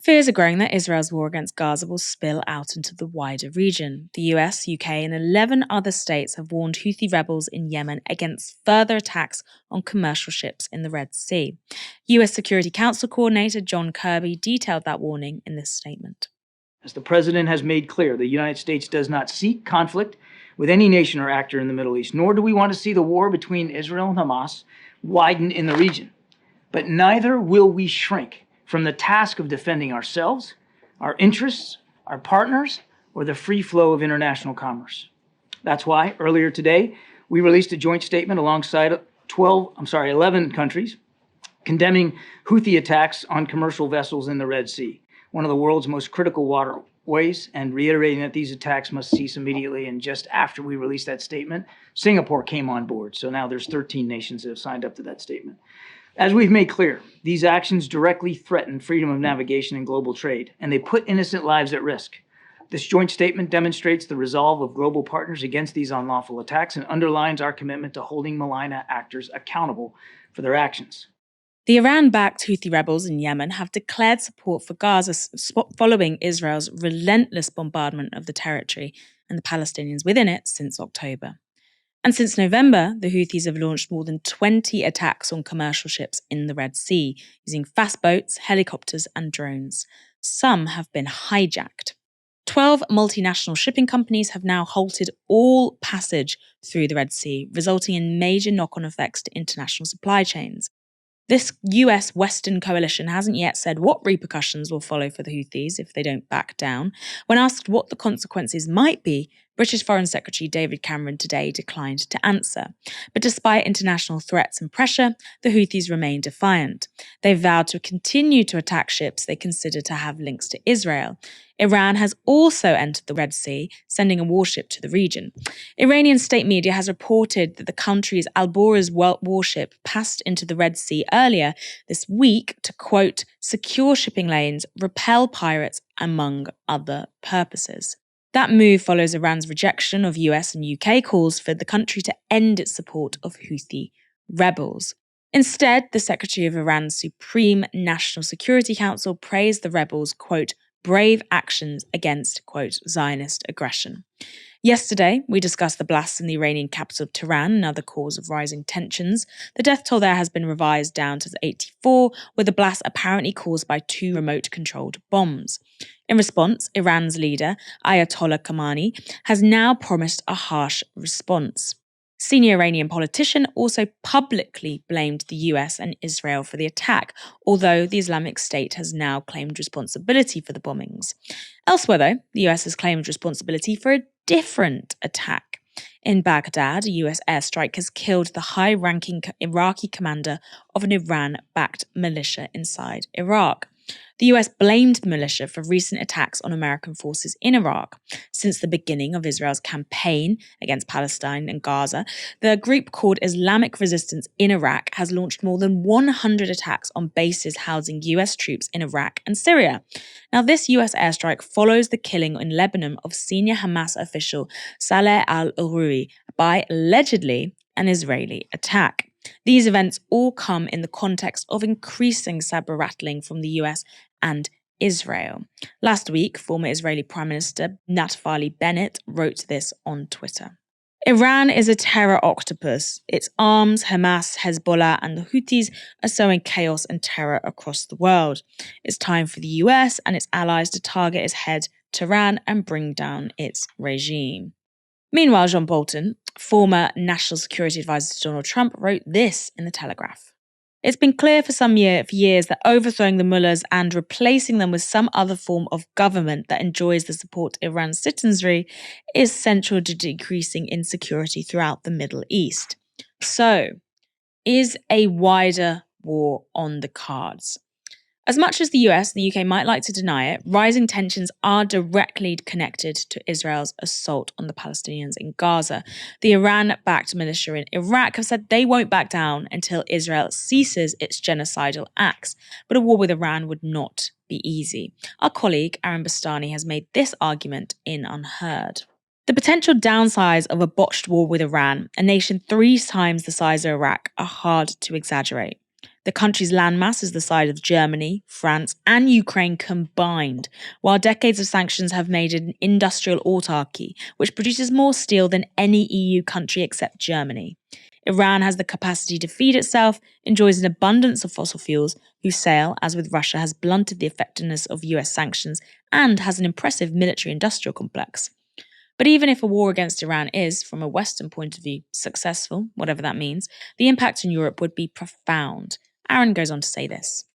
Fears are growing that Israel's war against Gaza will spill out into the wider region. The US, UK, and 11 other states have warned Houthi rebels in Yemen against further attacks on commercial ships in the Red Sea. US Security Council Coordinator John Kirby detailed that warning in this statement. As the President has made clear, the United States does not seek conflict with any nation or actor in the Middle East, nor do we want to see the war between Israel and Hamas widen in the region. But neither will we shrink from the task of defending ourselves, our interests, our partners, or the free flow of international commerce. That's why, earlier today, we released a joint statement alongside 11 countries condemning Houthi attacks on commercial vessels in the Red Sea, one of the world's most critical waterways, and reiterating that these attacks must cease immediately. And just after we released that statement, Singapore came on board. So now there's 13 nations that have signed up to that statement. As we've made clear, these actions directly threaten freedom of navigation and global trade, and they put innocent lives at risk. This joint statement demonstrates the resolve of global partners against these unlawful attacks and underlines our commitment to holding malign actors accountable for their actions. The Iran-backed Houthi rebels in Yemen have declared support for Gaza following Israel's relentless bombardment of the territory and the Palestinians within it since October. And since November, the Houthis have launched more than 20 attacks on commercial ships in the Red Sea, using fast boats, helicopters, and drones. Some have been hijacked. 12 multinational shipping companies have now halted all passage through the Red Sea, resulting in major knock-on effects to international supply chains. This US Western coalition hasn't yet said what repercussions will follow for the Houthis if they don't back down. When asked what the consequences might be, British Foreign Secretary David Cameron today declined to answer. But despite international threats and pressure, the Houthis remain defiant. They've vowed to continue to attack ships they consider to have links to Israel. Iran has also entered the Red Sea, sending a warship to the region. Iranian state media has reported that the country's Al-Boraz warship passed into the Red Sea earlier this week to, quote, secure shipping lanes, repel pirates, among other purposes. That move follows Iran's rejection of US and UK calls for the country to end its support of Houthi rebels. Instead, the Secretary of Iran's Supreme National Security Council praised the rebels' quote, brave actions against, quote, Zionist aggression. Yesterday, we discussed the blasts in the Iranian capital of Tehran, another cause of rising tensions. The death toll there has been revised down to 84, with the blast apparently caused by 2 remote-controlled bombs. In response, Iran's leader, Ayatollah Khamenei, has now promised a harsh response. Senior Iranian politician also publicly blamed the US and Israel for the attack, although the Islamic State has now claimed responsibility for the bombings. Elsewhere, though, the US has claimed responsibility for a different attack. In Baghdad, a US airstrike has killed the high-ranking Iraqi commander of an Iran-backed militia inside Iraq. The US blamed the militia for recent attacks on American forces in Iraq. Since the beginning of Israel's campaign against Palestine and Gaza, the group called Islamic Resistance in Iraq has launched more than 100 attacks on bases housing US troops in Iraq and Syria. Now, this US airstrike follows the killing in Lebanon of senior Hamas official Saleh al-Aruri by allegedly an Israeli attack. These events all come in the context of increasing saber-rattling from the US and Israel. Last week, former Israeli Prime Minister Naftali Bennett wrote this on Twitter. Iran is a terror octopus. Its arms, Hamas, Hezbollah, and the Houthis are sowing chaos and terror across the world. It's time for the US and its allies to target its head, Tehran, and bring down its regime. Meanwhile, John Bolton, former National Security Advisor to Donald Trump, wrote this in The Telegraph. It's been clear for years that overthrowing the mullahs and replacing them with some other form of government that enjoys the support of Iran's citizenry is central to decreasing insecurity throughout the Middle East. So, is a wider war on the cards? As much as the US and the UK might like to deny it, rising tensions are directly connected to Israel's assault on the Palestinians in Gaza. The Iran-backed militia in Iraq have said they won't back down until Israel ceases its genocidal acts. But a war with Iran would not be easy. Our colleague Aaron Bastani has made this argument in Unheard. The potential downsides of a botched war with Iran, a nation 3 times the size of Iraq, are hard to exaggerate. The country's landmass is the size of Germany, France, and Ukraine combined, while decades of sanctions have made it an industrial autarky, which produces more steel than any EU country except Germany. Iran has the capacity to feed itself, enjoys an abundance of fossil fuels, whose sale, as with Russia, has blunted the effectiveness of US sanctions, and has an impressive military-industrial complex. But even if a war against Iran is, from a Western point of view, successful, whatever that means, the impact in Europe would be profound. Aaron goes on to say this.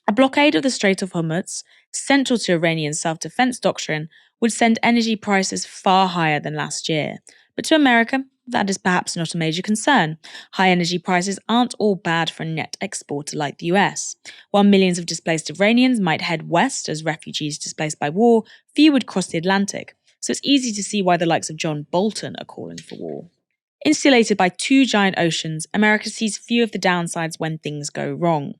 A blockade of the Strait of Hormuz, central to Iranian self-defense doctrine, would send energy prices far higher than last year. But to America, that is perhaps not a major concern. High energy prices aren't all bad for a net exporter like the US. While millions of displaced Iranians might head west as refugees displaced by war, few would cross the Atlantic. So it's easy to see why the likes of John Bolton are calling for war. Insulated by two giant oceans, America sees few of the downsides when things go wrong.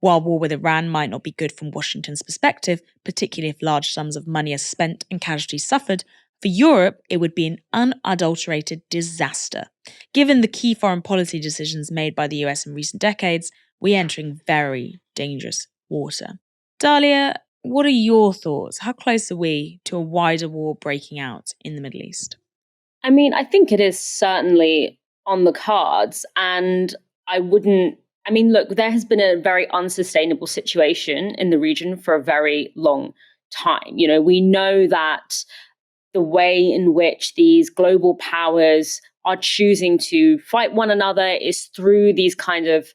While war with Iran might not be good from Washington's perspective, particularly if large sums of money are spent and casualties suffered, for Europe it would be an unadulterated disaster. Given the key foreign policy decisions made by the US in recent decades, we're entering very dangerous water. Dahlia, what are your thoughts? How close are we to a wider war breaking out in the Middle East? I mean, I think it is certainly on the cards, and look, there has been a very unsustainable situation in the region for a very long time. We know that the way in which these global powers are choosing to fight one another is through these kind of,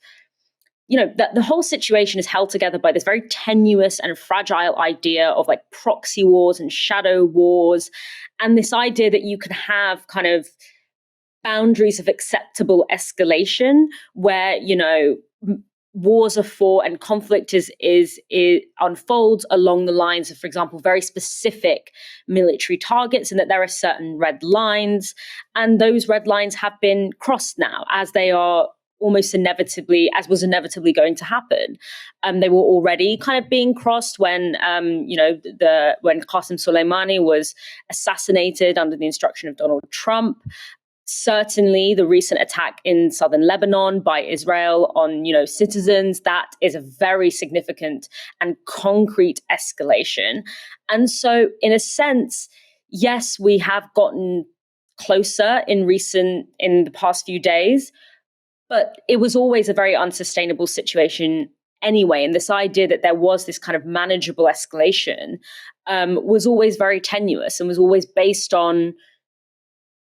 the whole situation is held together by this very tenuous and fragile idea of like proxy wars and shadow wars, and this idea that you can have kind of boundaries of acceptable escalation where, wars are fought and conflict is unfolds along the lines of, for example, very specific military targets, and that there are certain red lines, and those red lines have been crossed now, as they are almost inevitably, as was inevitably going to happen. They were already kind of being crossed when, when Qasem Soleimani was assassinated under the instruction of Donald Trump. Certainly, the recent attack in southern Lebanon by Israel on, citizens, that is a very significant and concrete escalation. And so, in a sense, yes, we have gotten closer in the past few days, but it was always a very unsustainable situation anyway. And this idea that there was this kind of manageable escalation was always very tenuous and was always based on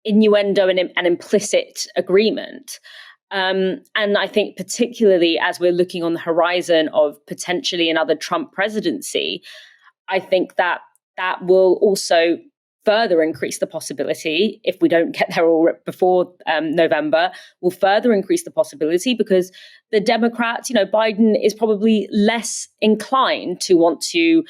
innuendo and implicit agreement. And I think particularly as we're looking on the horizon of potentially another Trump presidency, I think that will also further increase the possibility, if we don't get there all before November, will further increase the possibility because the Democrats, Biden is probably less inclined to want to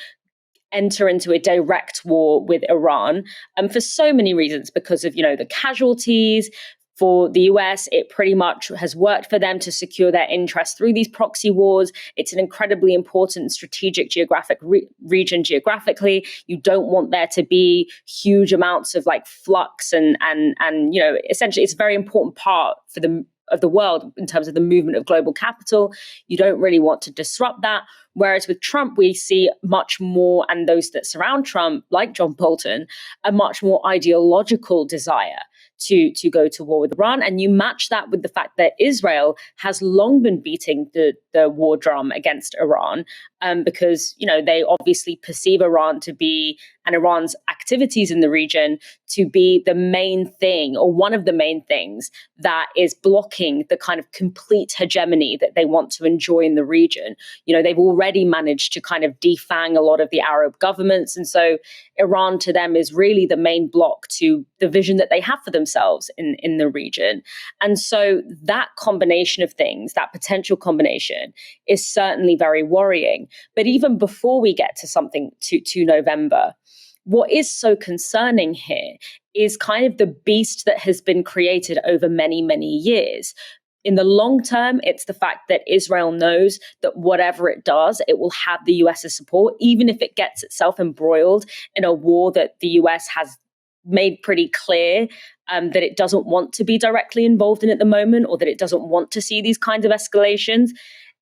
enter into a direct war with Iran for so many reasons, because of, the casualties. For the US, it pretty much has worked for them to secure their interests through these proxy wars. It's an incredibly important strategic geographic region geographically. You don't want there to be huge amounts of like flux and essentially it's a very important part of the world in terms of the movement of global capital. You don't really want to disrupt that. Whereas with Trump, we see much more, and those that surround Trump, like John Bolton, a much more ideological desire to go to war with Iran. And you match that with the fact that Israel has long been beating the war drum against Iran because, they obviously perceive Iran to be, and Iran's activities in the region to be the main thing, or one of the main things that is blocking the kind of complete hegemony that they want to enjoy in the region. They've already managed to kind of defang a lot of the Arab governments. And so Iran to them is really the main block to the vision that they have for themselves in the region. And so that combination of things, that potential combination, is certainly very worrying. But even before we get to something to November, what is so concerning here is kind of the beast that has been created over many, many years. In the long term, it's the fact that Israel knows that whatever it does, it will have the US's support, even if it gets itself embroiled in a war that the US has made pretty clear that it doesn't want to be directly involved in at the moment, or that it doesn't want to see these kinds of escalations.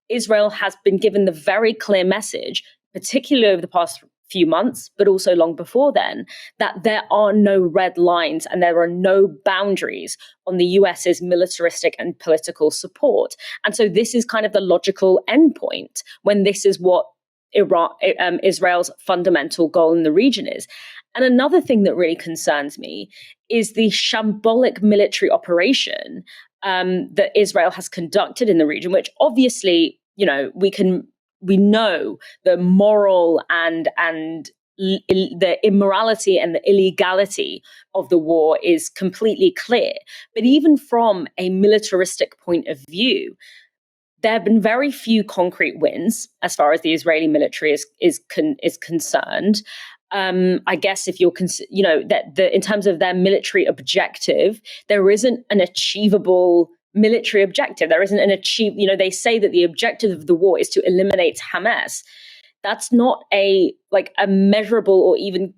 Israel has been given the very clear message, particularly over the past few months, but also long before then, that there are no red lines and there are no boundaries on the US's militaristic and political support. And so this is kind of the logical endpoint when this is what Israel's fundamental goal in the region is. And another thing that really concerns me is the shambolic military operation that Israel has conducted in the region, which obviously, we know the moral and the immorality and the illegality of the war is completely clear. But even from a militaristic point of view, there have been very few concrete wins as far as the Israeli military is concerned. I guess if you're, in terms of their military objective, there isn't an achievable military objective. There isn't they say that the objective of the war is to eliminate Hamas. That's not a measurable or even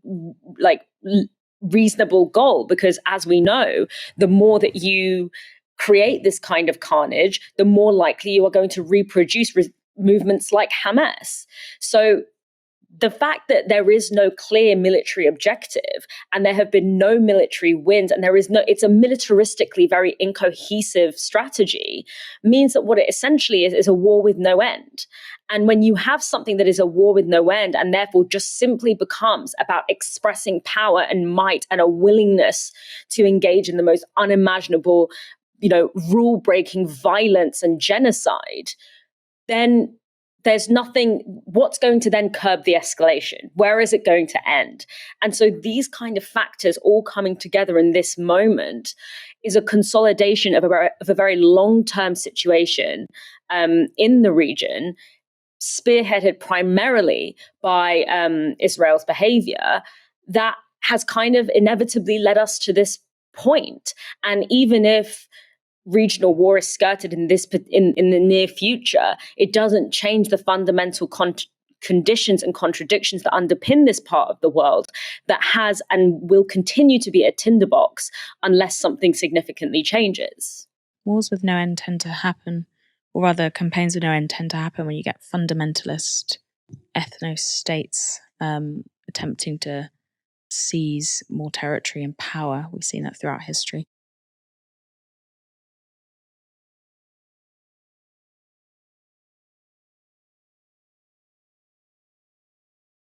reasonable goal, because as we know, the more that you create this kind of carnage, the more likely you are going to reproduce movements like Hamas. So the fact that there is no clear military objective and there have been no military wins and it's a militaristically very incohesive strategy means that what it essentially is a war with no end. And when you have something that is a war with no end and therefore just simply becomes about expressing power and might and a willingness to engage in the most unimaginable, rule-breaking violence and genocide, then there's nothing. What's going to then curb the escalation? Where is it going to end? And so these kind of factors all coming together in this moment is a consolidation of a very long-term situation in the region, spearheaded primarily by Israel's behavior, that has kind of inevitably led us to this point. And even if regional war is skirted in the near future, it doesn't change the fundamental conditions and contradictions that underpin this part of the world that has and will continue to be a tinderbox unless something significantly changes. Wars with no end tend to happen, or rather campaigns with no end tend to happen when you get fundamentalist ethno-states attempting to seize more territory and power. We've seen that throughout history.